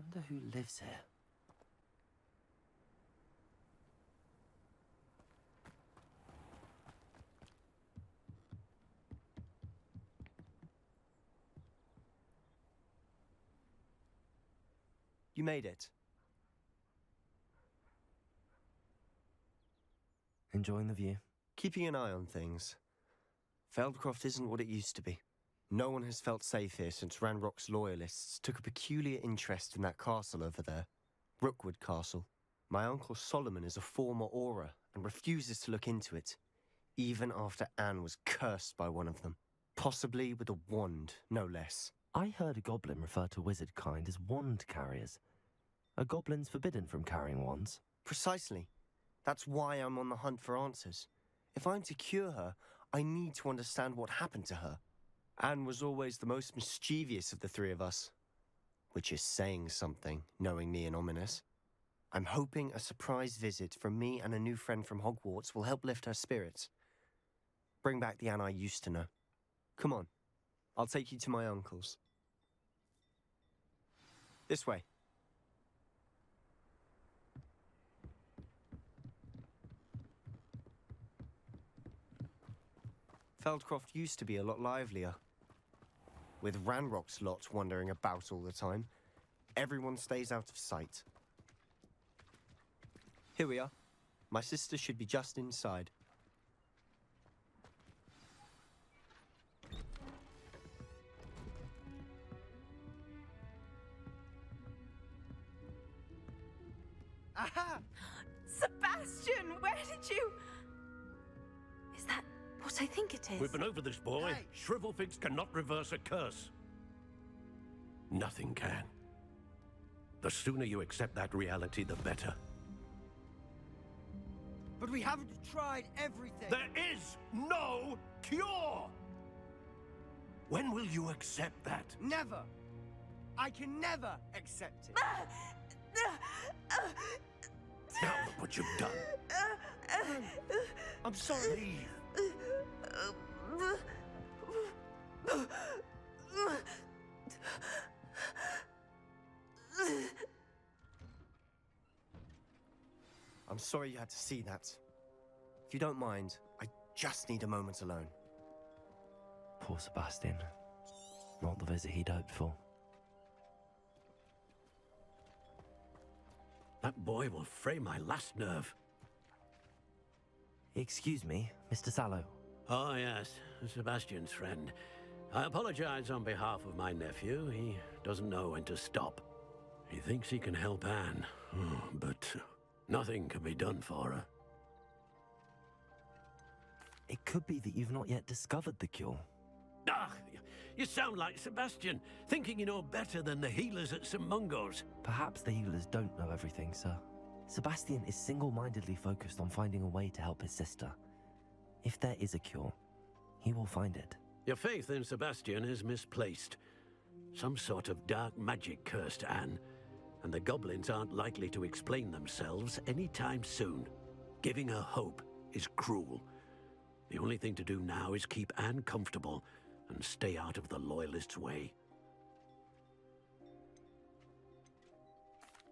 Wonder who lives here. You made it. Enjoying the view? Keeping an eye on things. Feldcroft isn't what it used to be. No one has felt safe here since Ranrock's loyalists took a peculiar interest in that castle over there. Rookwood Castle. My uncle Solomon is a former Auror and refuses to look into it, even after Anne was cursed by one of them. Possibly with a wand, no less. I heard a goblin refer to wizard kind as wand carriers. Are goblins forbidden from carrying wands? Precisely. That's why I'm on the hunt for answers. If I'm to cure her, I need to understand what happened to her. Anne was always the most mischievous of the three of us. Which is saying something, knowing me and Ominous. I'm hoping a surprise visit from me and a new friend from Hogwarts will help lift her spirits. Bring back the Anne I used to know. Come on, I'll take you to my uncle's. This way. Feldcroft used to be a lot livelier. With Ranrock's lot wandering about all the time, everyone stays out of sight. Here we are. My sister should be just inside. Aha! Sebastian, where did you... Is that what I think it is? We've been over this, boy. Hey. Shrivelfigs cannot reverse a curse. Nothing can. The sooner you accept that reality, the better. But we haven't tried everything. There is no cure! When will you accept that? Never. I can never accept it. Now look what you've done. I'm sorry. Leave. I'm sorry you had to see that. If you don't mind, I just need a moment alone. Poor Sebastian. Not the visit he'd hoped for. That boy will fray my last nerve. Excuse me, Mr. Sallow. Oh, yes, Sebastian's friend. I apologize on behalf of my nephew. He doesn't know when to stop. He thinks he can help Anne, but nothing can be done for her. It could be that you've not yet discovered the cure. Ah, you sound like Sebastian, thinking you know better than the healers at St. Mungo's. Perhaps the healers don't know everything, sir. Sebastian is single-mindedly focused on finding a way to help his sister. If there is a cure, he will find it. Your faith in Sebastian is misplaced. Some sort of dark magic cursed Anne, and the goblins aren't likely to explain themselves anytime soon. Giving her hope is cruel. The only thing to do now is keep Anne comfortable and stay out of the Loyalists' way.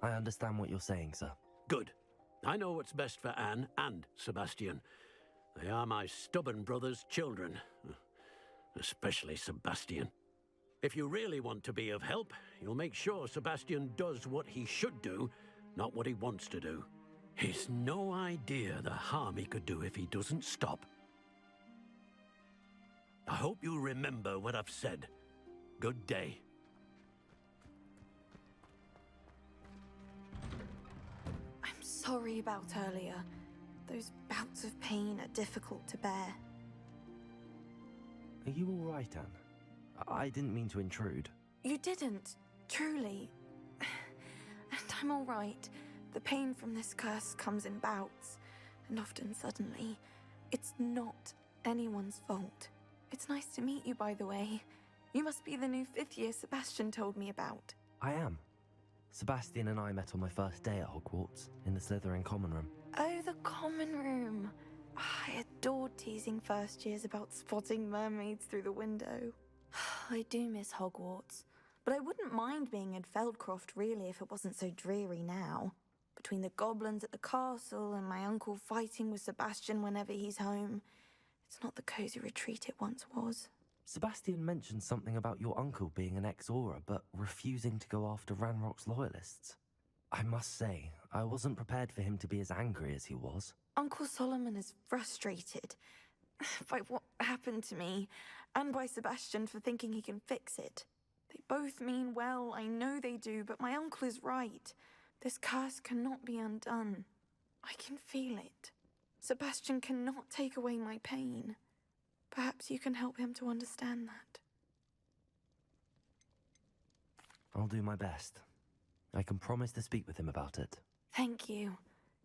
I understand what you're saying, sir. Good. I know what's best for Anne and Sebastian. They are my stubborn brother's children. Especially Sebastian. If you really want to be of help, you'll make sure Sebastian does what he should do, not what he wants to do. He's no idea the harm he could do if he doesn't stop. I hope you remember what I've said. Good day. I'm sorry about earlier. Those bouts of pain are difficult to bear. Are you all right, Anne? I didn't mean to intrude. You didn't, truly. And I'm all right. The pain from this curse comes in bouts, and often suddenly. It's not anyone's fault. It's nice to meet you, by the way. You must be the new 5th year Sebastian told me about. I am. Sebastian and I met on my first day at Hogwarts, in the Slytherin common room. Oh, the common room. I adored teasing first years about spotting mermaids through the window. I do miss Hogwarts, but But I wouldn't mind being in Feldcroft, really, if it wasn't so dreary now. Between the goblins at the castle and my uncle fighting with Sebastian whenever he's home, it's not the cozy retreat it once was. Sebastian mentioned something about your uncle being an ex-Aura, but refusing to go after Ranrock's loyalists. I must say, I wasn't prepared for him to be as angry as he was. Uncle Solomon is frustrated by what happened to me, and by Sebastian for thinking he can fix it. They both mean well, I know they do, but my uncle is right. This curse cannot be undone. I can feel it. Sebastian cannot take away my pain. Perhaps you can help him to understand that. I'll do my best. I can promise to speak with him about it. Thank you.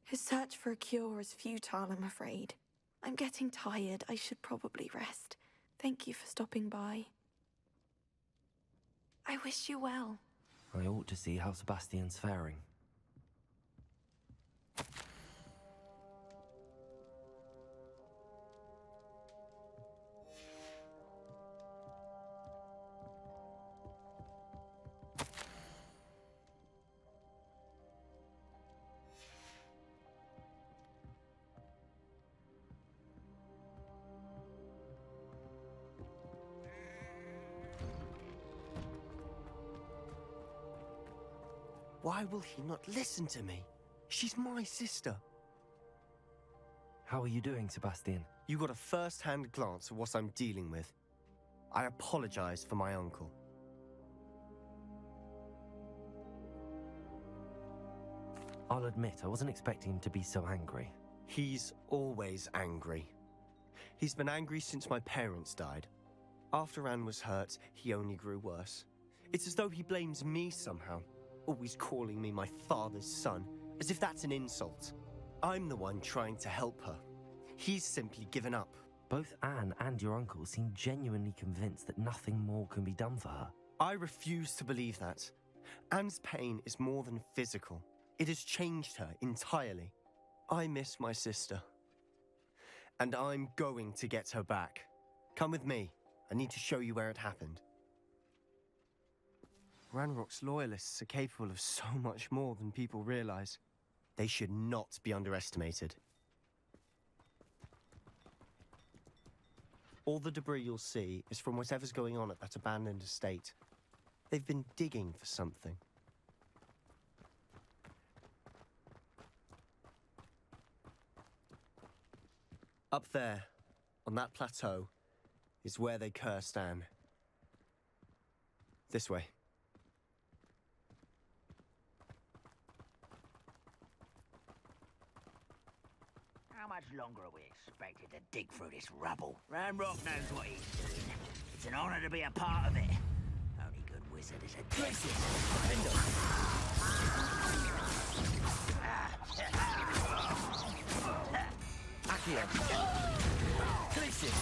His search for a cure is futile, I'm afraid. I'm getting tired. I should probably rest. Thank you for stopping by. I wish you well. I ought to see how Sebastian's faring. Why will he not listen to me? She's my sister. How are you doing, Sebastian? You got a first-hand glance at what I'm dealing with. I apologize for my uncle. I'll admit, I wasn't expecting him to be so angry. He's always angry. He's been angry since my parents died. After Anne was hurt, he only grew worse. It's as though he blames me somehow, always calling me my father's son, as if that's an insult. I'm the one trying to help her. He's simply given up. Both Anne and your uncle seem genuinely convinced that nothing more can be done for her. I refuse to believe that. Anne's pain is more than physical. It has changed her entirely. I miss my sister. And I'm going to get her back. Come with me. I need to show you where it happened. Ranrock's loyalists are capable of so much more than people realize. They should not be underestimated. All the debris you'll see is from whatever's going on at that abandoned estate. They've been digging for something. Up there, on that plateau, is where they cursed Anne. This way. How much longer are we expected to dig through this rubble? Ranrock knows what he's doing. It's an honor to be a part of it. Only good wizard is a crisis. Accio. Crisis.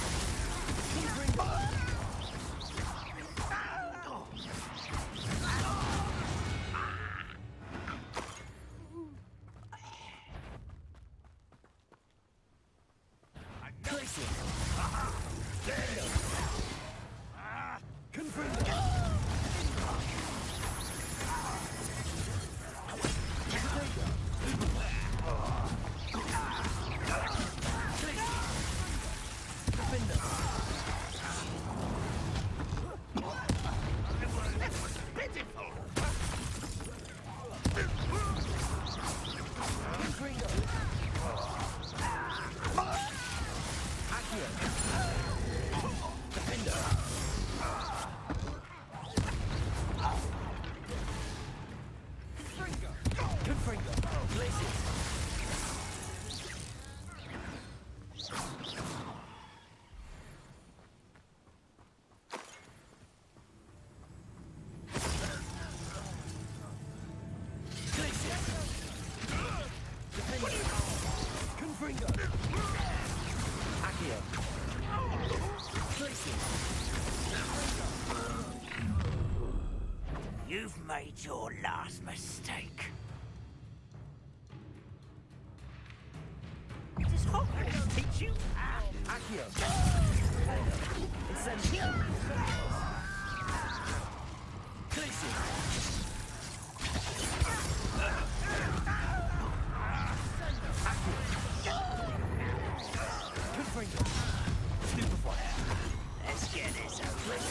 You've made your last mistake. Does Hogwarts teach you? Accio. Let's get this over with.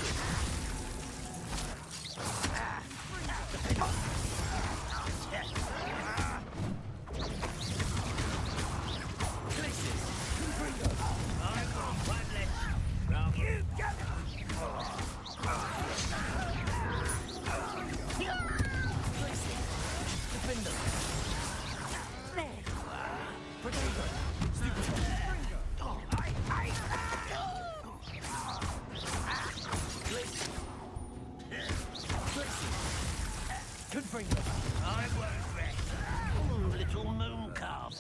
Little moon calf.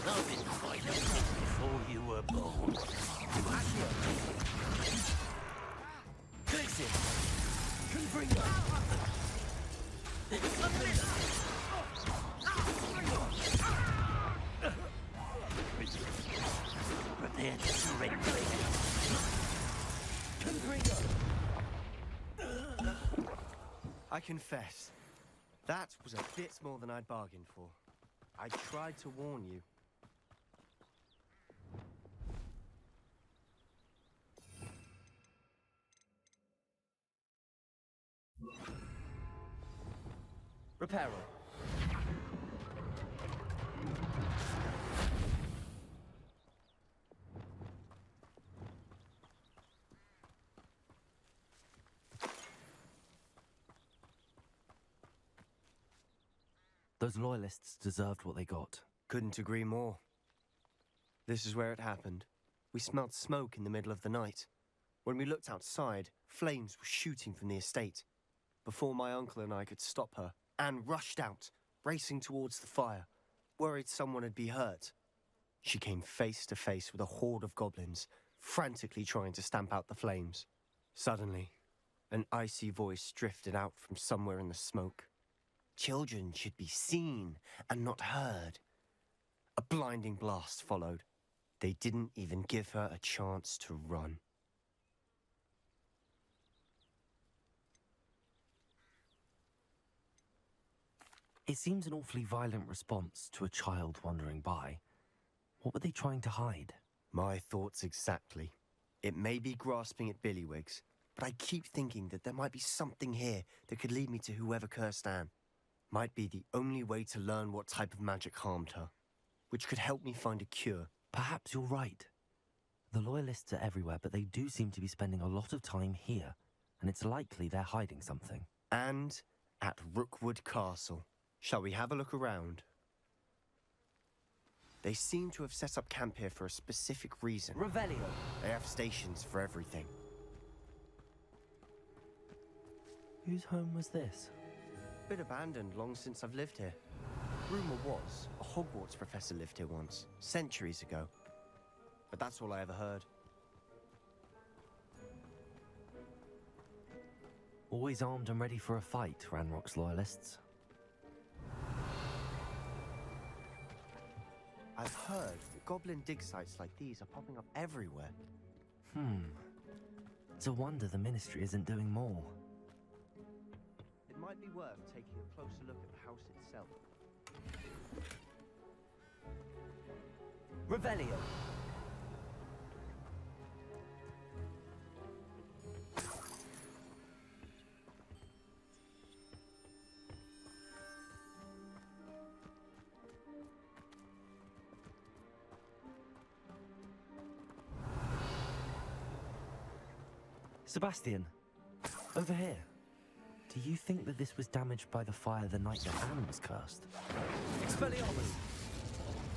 I've been fighting before you were born. Prepare to surrender. I confess, that was a bit more than I'd bargained for. I tried to warn you. Reparo. Those loyalists deserved what they got. Couldn't agree more. This is where it happened. We smelled smoke in the middle of the night. When we looked outside, flames were shooting from the estate. Before my uncle and I could stop her, Anne rushed out, racing towards the fire, worried someone had been hurt. She came face to face with a horde of goblins, frantically trying to stamp out the flames. Suddenly, an icy voice drifted out from somewhere in the smoke. Children should be seen and not heard. A blinding blast followed. They didn't even give her a chance to run. It seems an awfully violent response to a child wandering by. What were they trying to hide? My thoughts exactly. It may be grasping at Billywigs, but I keep thinking that there might be something here that could lead me to whoever cursed Anne. Might be the only way to learn what type of magic harmed her, which could help me find a cure. Perhaps you're right. The Loyalists are everywhere, but they do seem to be spending a lot of time here, and it's likely they're hiding something. And at Rookwood Castle. Shall we have a look around? They seem to have set up camp here for a specific reason. Revelio. They have stations for everything. Whose home was this? Bit abandoned long since I've lived here. Rumor was a Hogwarts professor lived here once, centuries ago. But that's all I ever heard. Always armed and ready for a fight, Ranrock's Loyalists. I've heard that goblin dig sites like these are popping up everywhere. It's a wonder the Ministry isn't doing more. It might be worth taking a closer look at the house itself. Revelio. Sebastian, over here. Do you think that this was damaged by the fire the night that Anne was cursed? Expelliarmus.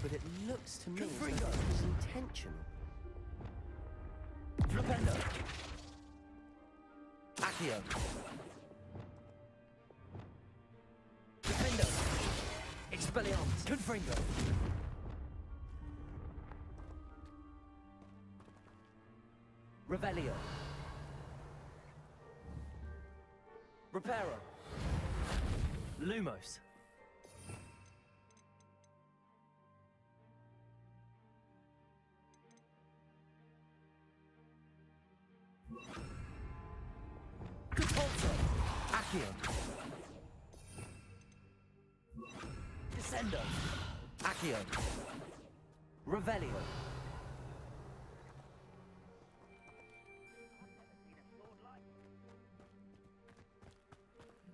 But it looks to me as though Confringo. it was intentional. Flipendo. Accio. Defendo. Expelliarmus. Confringo. Revelio. Reparo. Lumos. Accio. Descendo. Accio. Revelio.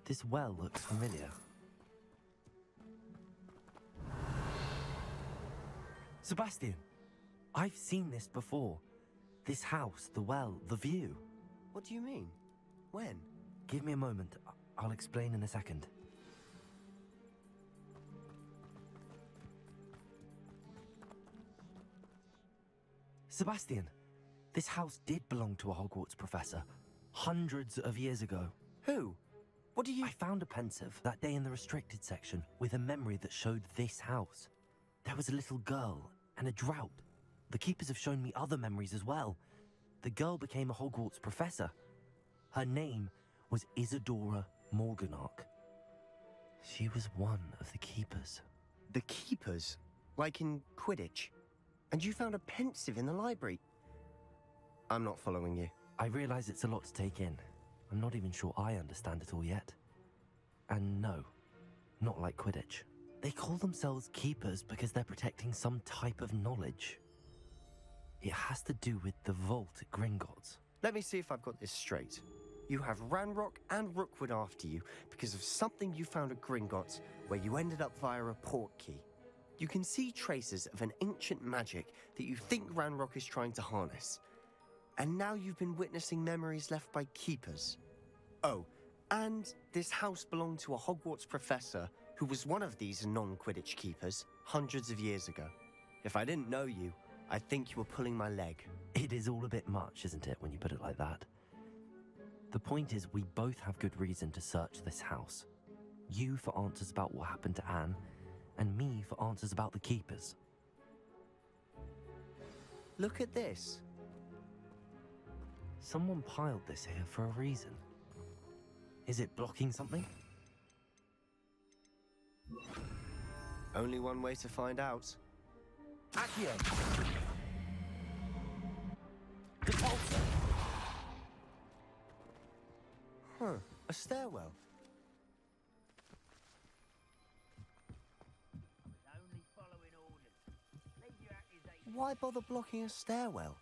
This well looks familiar. Sebastian, I've seen this before. This house, the well, the view. What do you mean? When? Give me a moment. I'll explain in a second. Sebastian, this house did belong to a Hogwarts professor, hundreds of years ago. Who? What do you... I found a pensive that day in the restricted section with a memory that showed this house. There was a little girl and a drought. The keepers have shown me other memories as well. The girl became a Hogwarts professor. Her name was Isadora Morganach. She was one of the keepers. The keepers? Like in Quidditch? And you found a pensive in the library? I'm not following you. I realize it's a lot to take in. I'm not even sure I understand it all yet. And no, not like Quidditch. They call themselves keepers because they're protecting some type of knowledge. It has to do with the vault at Gringotts. Let me see if I've got this straight. You have Ranrock and Rookwood after you because of something you found at Gringotts where you ended up via a portkey. You can see traces of an ancient magic that you think Ranrock is trying to harness. And now you've been witnessing memories left by keepers. Oh, and this house belonged to a Hogwarts professor who was one of these non-Quidditch keepers hundreds of years ago. If I didn't know you, I'd think you were pulling my leg. It is all a bit much, isn't it, when you put it like that? The point is, we both have good reason to search this house. You for answers about what happened to Anne, and me for answers about the keepers. Look at this. Someone piled this here for a reason. Is it blocking something? Only one way to find out. Accio. Depulso. Huh, a stairwell. Only following orders. Leave your accusations. Why bother blocking a stairwell?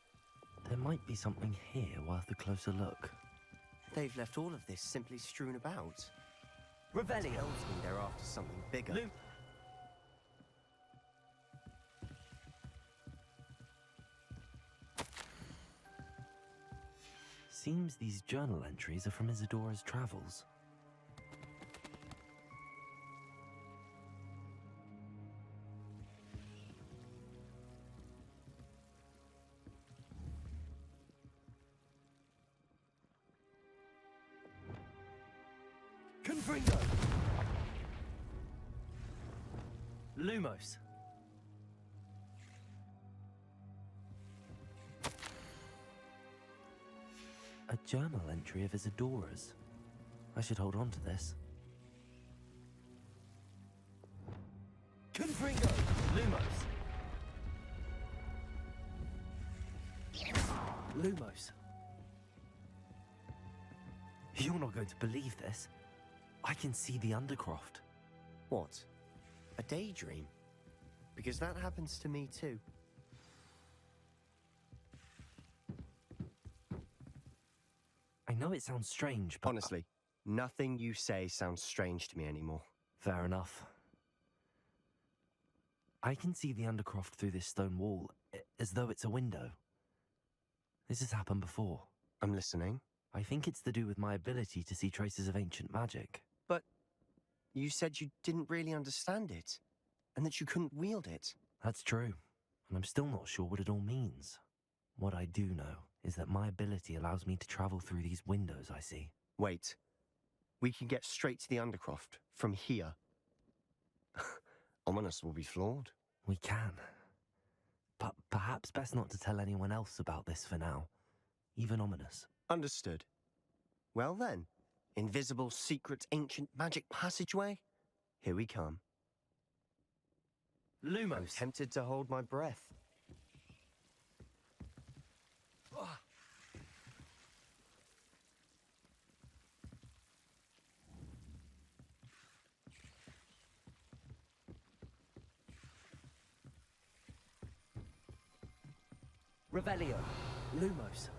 There might be something here worth a closer look. They've left all of this simply strewn about. Revelio. Tells me they're after something bigger. Lu- Seems these journal entries are from Isadora's travels. Confringo. Lumos. A journal entry of Isadora's. I should hold on to this. Confringo. Lumos. Lumos. You're not going to believe this. I can see the Undercroft. What? A daydream? Because that happens to me too. I know it sounds strange, but... Honestly, nothing you say sounds strange to me anymore. Fair enough. I can see the Undercroft through this stone wall, as though it's a window. This has happened before. I'm listening. I think it's to do with my ability to see traces of ancient magic. But you said you didn't really understand it, and that you couldn't wield it. That's true, and I'm still not sure what it all means. What I do know is that my ability allows me to travel through these windows I see. Wait. We can get straight to the Undercroft from here. Ominous will be flawed. We can. But perhaps best not to tell anyone else about this for now. Even Ominous. Understood. Well then, invisible, secret, ancient magic passageway? Here we come. I'm Lumos. tempted to hold my breath. Revelio. Lumos.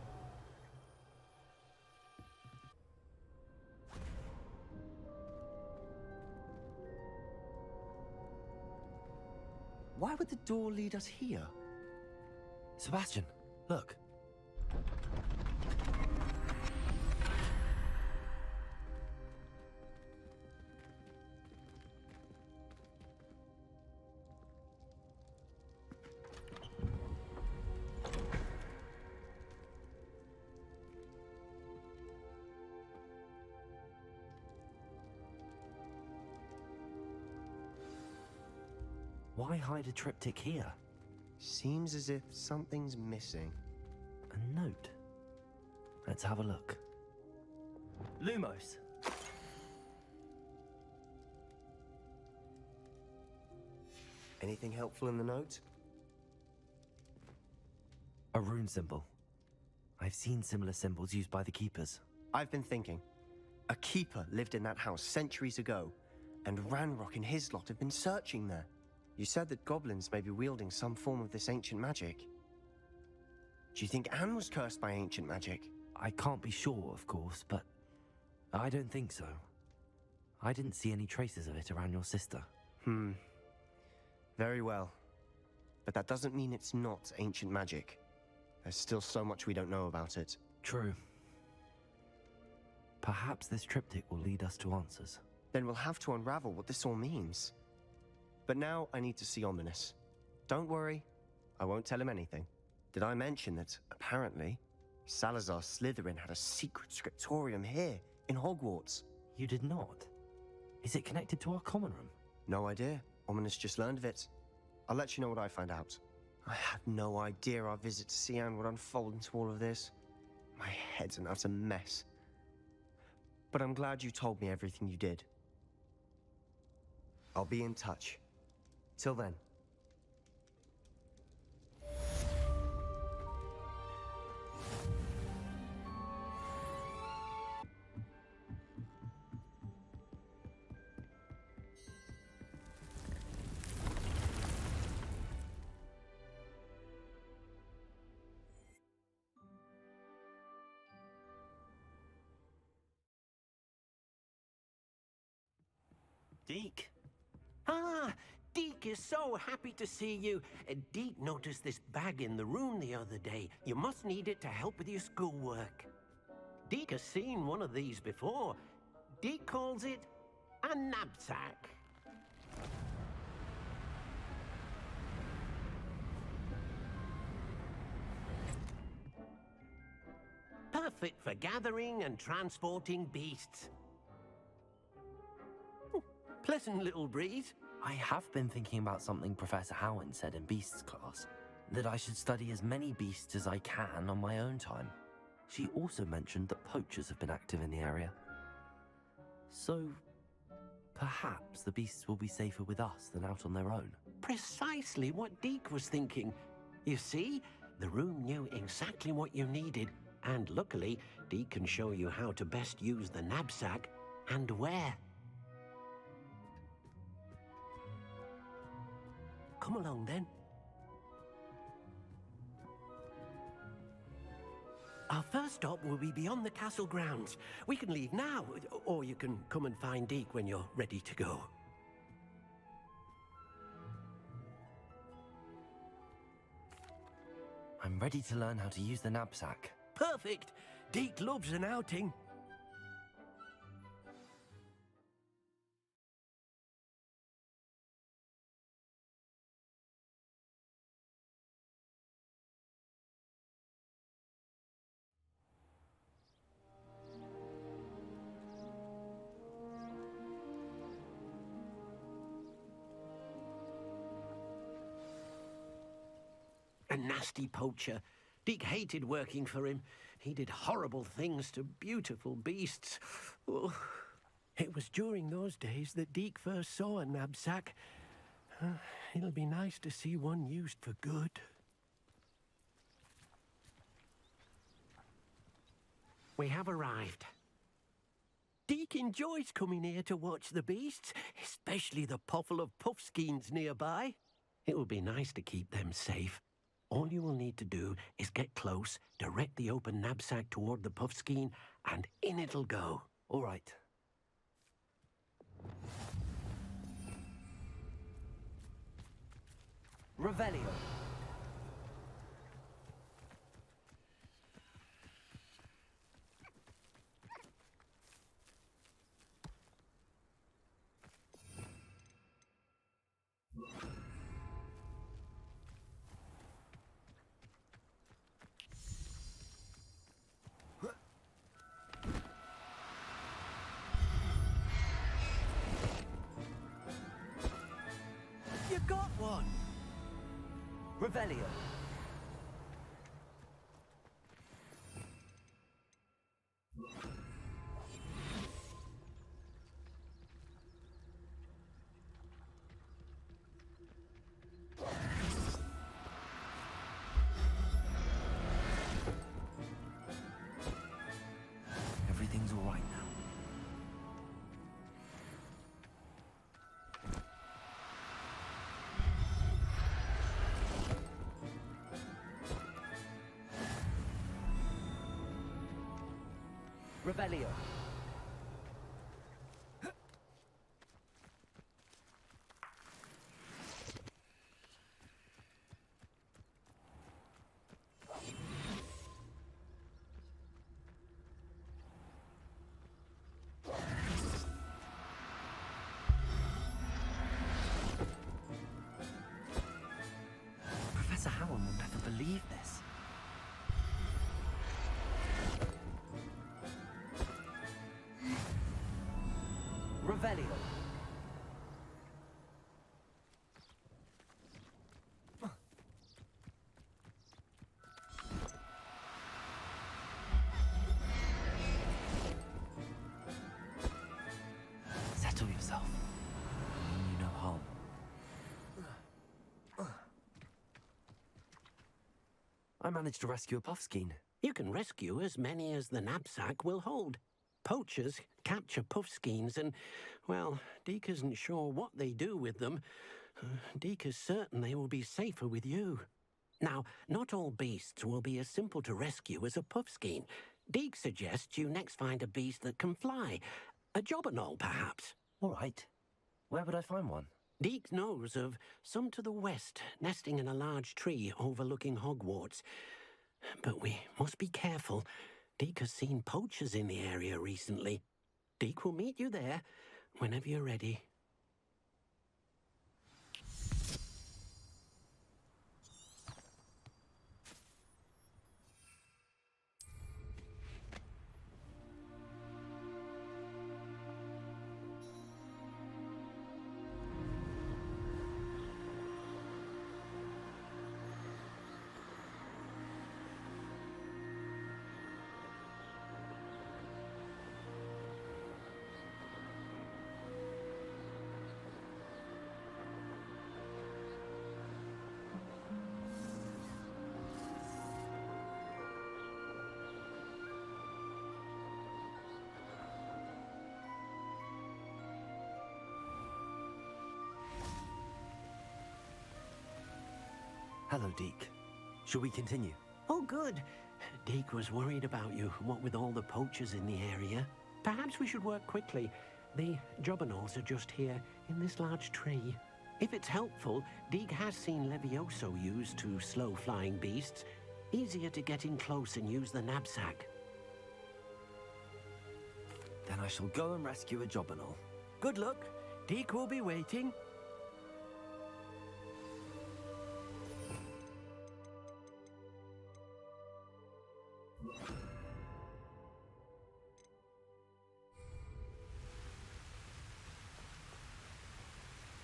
Why would the door lead us here? Sebastian, look. Why hide a triptych here? Seems as if something's missing. A note. Let's have a look. Lumos. Anything helpful in the note? A rune symbol. I've seen similar symbols used by the keepers. I've been thinking. A keeper lived in that house centuries ago, and Ranrock and his lot have been searching there. You said that goblins may be wielding some form of this ancient magic. Do you think Anne was cursed by ancient magic? I can't be sure, of course, but I don't think so. I didn't see any traces of it around your sister. Very well. But that doesn't mean it's not ancient magic. There's still so much we don't know about it. True. Perhaps this triptych will lead us to answers. Then we'll have to unravel what this all means. But now I need to see Ominous. Don't worry, I won't tell him anything. Did I mention that, apparently, Salazar Slytherin had a secret scriptorium here, in Hogwarts? You did not? Is it connected to our common room? No idea. Ominous just learned of it. I'll let you know what I find out. I had no idea our visit to see Anne would unfold into all of this. My head's an utter mess. But I'm glad you told me everything you did. I'll be in touch. Till then. Deke? Ah, Deke is so happy to see you. Deke noticed this bag in the room the other day. You must need it to help with your schoolwork. Deke has seen one of these before. Deke calls it a knapsack. Perfect for gathering and transporting beasts. Pleasant little breeze. I have been thinking about something Professor Howard said in Beasts class. That I should study as many beasts as I can on my own time. She also mentioned that poachers have been active in the area. So, perhaps the beasts will be safer with us than out on their own. Precisely what Deke was thinking. You see, the room knew exactly what you needed, and luckily, Deke can show you how to best use the knapsack and where. Come along, then. Our first stop will be beyond the castle grounds. We can leave now, or you can come and find Deke when you're ready to go. I'm ready to learn how to use the knapsack. Perfect! Deke loves an outing. A nasty poacher. Deke hated working for him. He did horrible things to beautiful beasts. Oh. It was during those days that Deke first saw a knapsack. It'll be nice to see one used for good. We have arrived. Deke enjoys coming here to watch the beasts, especially the potful of puffskeins nearby. It will be nice to keep them safe. All you will need to do is get close, direct the open knapsack toward the puffskein, and in it'll go. All right. Revelio. You got one! Revelio. Everything's all right now. Revelio. Professor Howard will never believe this. Revelio. Settle yourself. I mean you no harm. I managed to rescue a puffskein. You can rescue as many as the knapsack will hold. Poachers capture puffskeins and, well, Deke isn't sure what they do with them. Deke is certain they will be safer with you. Now, not all beasts will be as simple to rescue as a puffskein. Deke suggests you next find a beast that can fly. A jobberknoll, perhaps. All right. Where would I find one? Deke knows of some to the west, nesting in a large tree overlooking Hogwarts. But we must be careful. Deke has seen poachers in the area recently. Deke will meet you there whenever you're ready. Hello, Deke. Shall we continue? Oh, good. Deke was worried about you, what with all the poachers in the area. Perhaps we should work quickly. The jobberknolls are just here, in this large tree. If it's helpful, Deke has seen Levioso used to slow flying beasts. Easier to get in close and use the knapsack. Then I shall go and rescue a jobberknoll. Good luck. Deke will be waiting.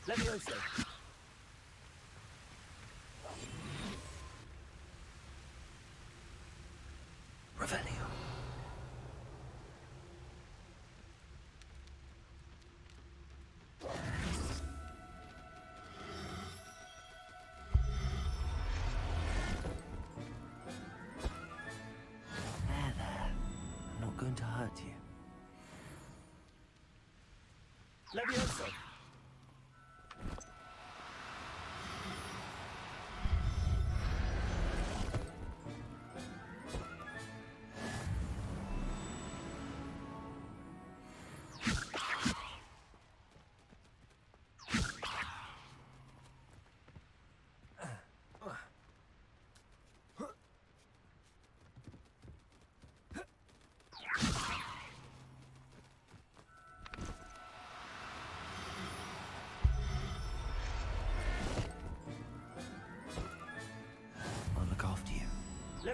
Levioso. Revelio. There. I'm not going to hurt you. Levioso.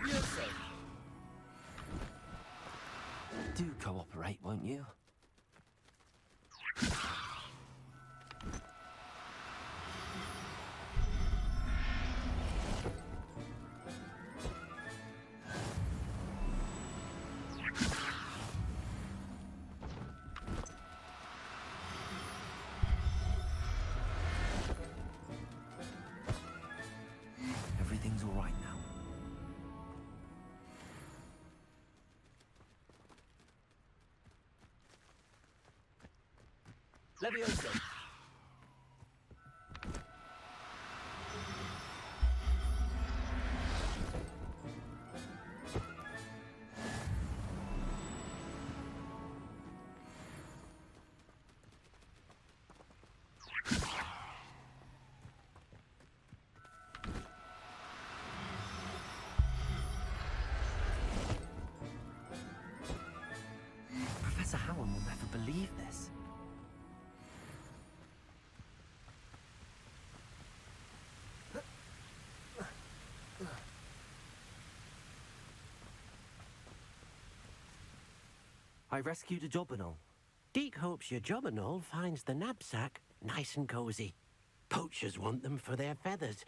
Levioso! Do cooperate, won't you? Everything's all right now. Levioso! Professor Howard will never believe this. I rescued a Jobberknoll. Deke hopes your Jobberknoll finds the knapsack nice and cozy. Poachers want them for their feathers,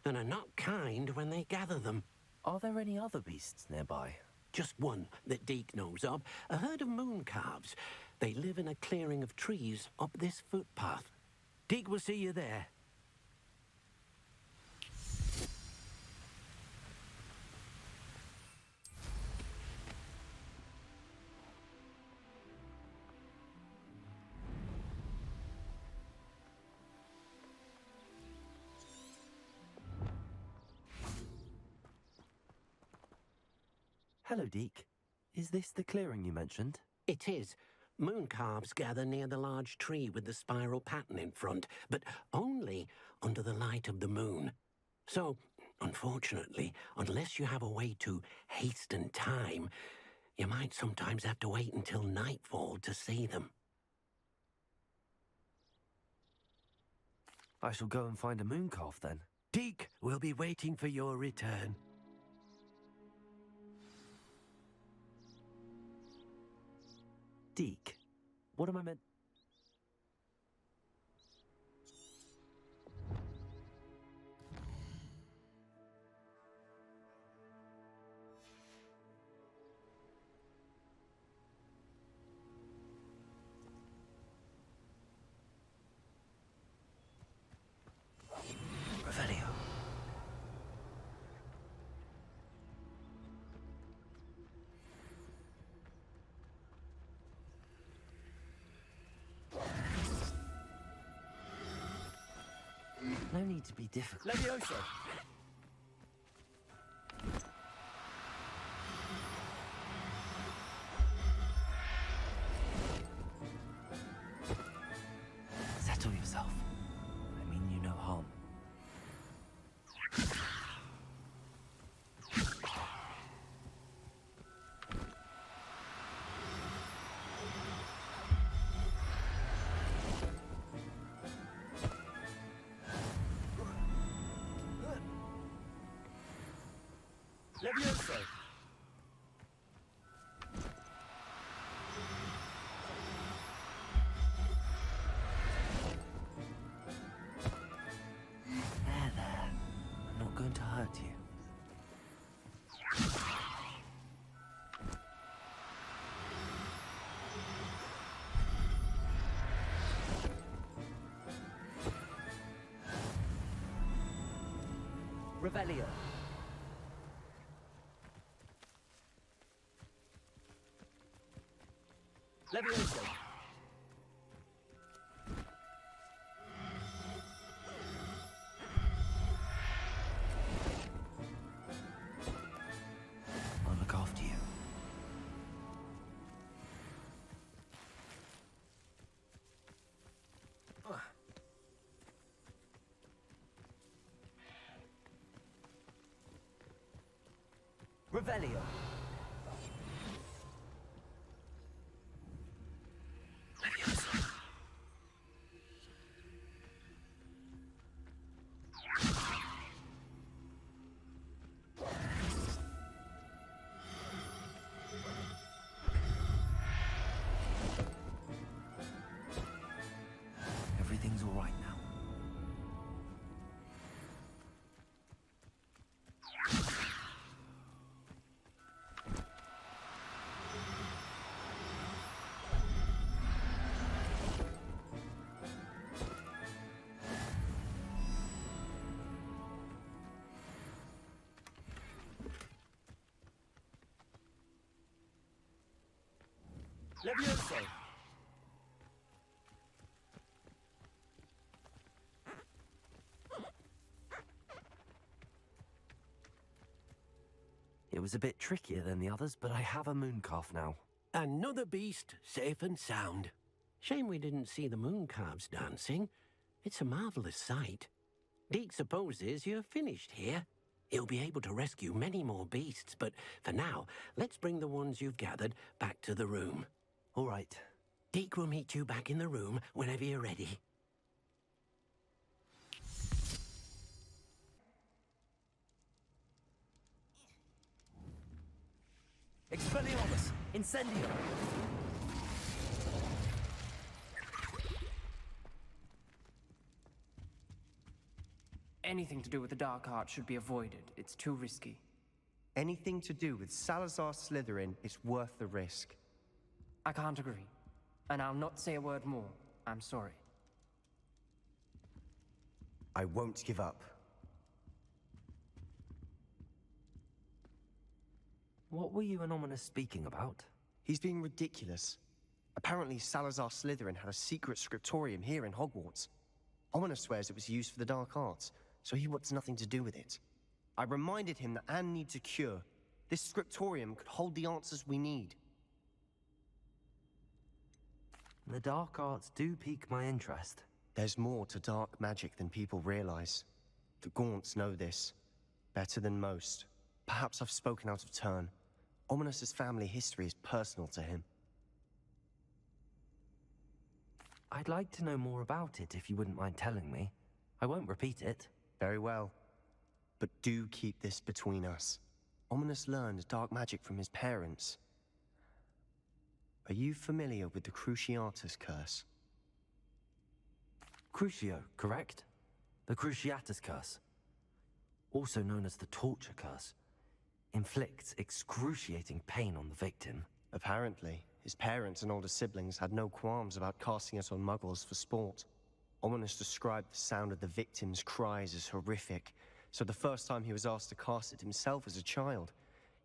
and are not kind when they gather them. Are there any other beasts nearby? Just one that Deke knows of, a herd of moon calves. They live in a clearing of trees up this footpath. Deke will see you there. Hello, Deke. Is this the clearing you mentioned? It is. Moon calves gather near the large tree with the spiral pattern in front, but only under the light of the moon. So, unfortunately, unless you have a way to hasten time, you might sometimes have to wait until nightfall to see them. I shall go and find a moon calf then. Deke will be waiting for your return. Deke, what am I meant? Revelio. No need to be difficult. Levioso! Settle yourself. I mean you no harm. Levioso! There. I'm not going to hurt you. Revelio! Levioso! I'll look after you. Revelio! Levioso! It was a bit trickier than the others, but I have a moon calf now. Another beast, safe and sound. Shame we didn't see the moon calves dancing. It's a marvelous sight. Deke supposes you're finished here. He'll be able to rescue many more beasts, but for now, let's bring the ones you've gathered back to the room. All right. Deke will meet you back in the room whenever you're ready. Expelliarmus! Incendio! Anything to do with the dark art should be avoided. It's too risky. Anything to do with Salazar Slytherin is worth the risk. I can't agree. And I'll not say a word more. I'm sorry. I won't give up. What were you and Ominous speaking about? He's being ridiculous. Apparently, Salazar Slytherin had a secret scriptorium here in Hogwarts. Ominous swears it was used for the dark arts, so he wants nothing to do with it. I reminded him that Anne needs a cure. This scriptorium could hold the answers we need. The dark arts do pique my interest. There's more to dark magic than people realize. The Gaunts know this. Better than most. Perhaps I've spoken out of turn. Ominous's family history is personal to him. I'd like to know more about it if you wouldn't mind telling me. I won't repeat it. Very well. But do keep this between us. Ominous learned dark magic from his parents. Are you familiar with the Cruciatus curse? Crucio, correct? The Cruciatus curse. Also known as the torture curse. Inflicts excruciating pain on the victim. Apparently, his parents and older siblings had no qualms about casting it on muggles for sport. Ominous described the sound of the victim's cries as horrific, so the first time he was asked to cast it himself as a child,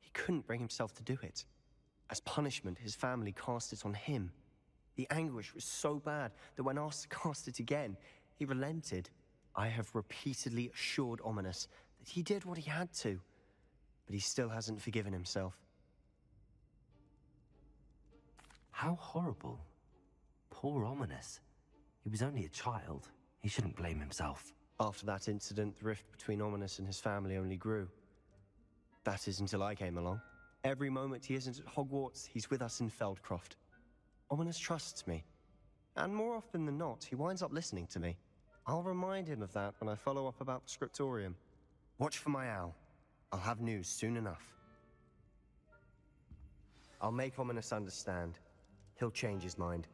he couldn't bring himself to do it. As punishment, his family cast it on him. The anguish was so bad that when asked to cast it again, he relented. I have repeatedly assured Ominous that he did what he had to, but he still hasn't forgiven himself. How horrible. Poor Ominous. He was only a child. He shouldn't blame himself. After that incident, the rift between Ominous and his family only grew. That is until I came along. Every moment he isn't at Hogwarts, he's with us in Feldcroft. Ominous trusts me. And more often than not, he winds up listening to me. I'll remind him of that when I follow up about the scriptorium. Watch for my owl. I'll have news soon enough. I'll make Ominous understand. He'll change his mind.